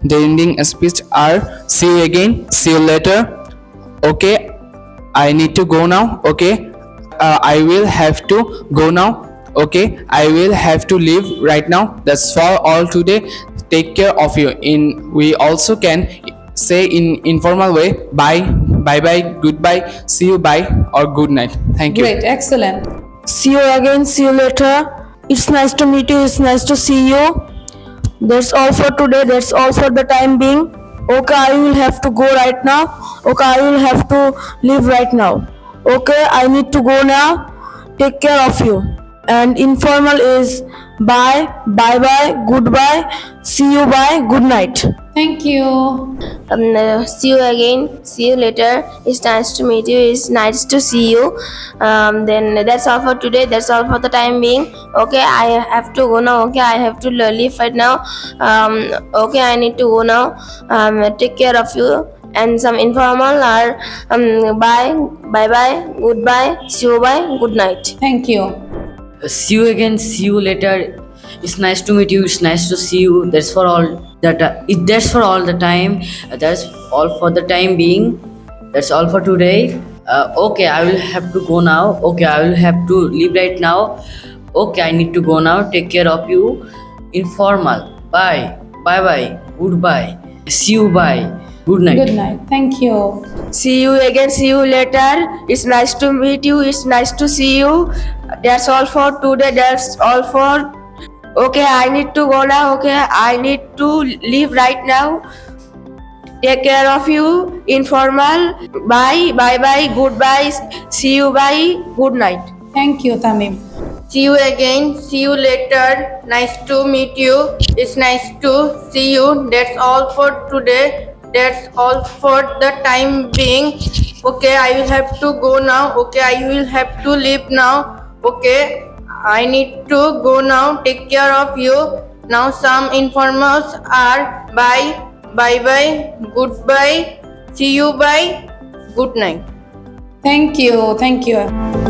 The ending speech are see you again, see you later. Okay, I need to go now. Okay, I will have to go now. Okay, I will have to leave right now. That's for all today. Take care of you. We also can say in informal way bye, bye bye, goodbye, see you, bye, or good night. Thank you. Great, excellent. See you again, see you later. It's nice to meet you, it's nice to see you. That's all for today, that's all for the time being. Okay, I will have to go right now. Okay, I will have to leave right now. Okay, I need to go now. Take care of you. And informal is bye, bye bye, goodbye, see you, bye, good night. Thank you. See you again, see you later. It's nice to meet you, it's nice to see you. Then that's all for today, that's all for the time being. Okay, I have to go now. Okay, I have to leave right now. Okay, I need to go now. Take care of you. And some informal are bye, bye bye, goodbye, see you, bye, good night. Thank you. See you again, see you later. It's nice to meet you, it's nice to see you. That's for all that's for all the time. That's all for the time being. That's all for today. Okay, I will have to go now. Okay, I will have to leave right now. Okay, I need to go now. Take care of you. Informal. Bye. Bye bye. Goodbye. See you, bye. Good night. Good night. Thank you. See you again, see you later. It's nice to meet you, it's nice to see you. That's all for today, that's all for. Okay, I need to go now. Okay, I need to leave right now. Take care of you. Informal. Bye, bye bye, goodbye, see you, bye, good night. Thank you, Tamim. See you again, see you later. Nice to meet you. It's nice to see you. That's all for today. That's all for the time being. Okay, I will have to go now. Okay, I will have to leave now. Okay, I need to go now. Take care of you. Now some informals are bye, bye bye, goodbye, see you, bye, good night. Thank you. Thank you.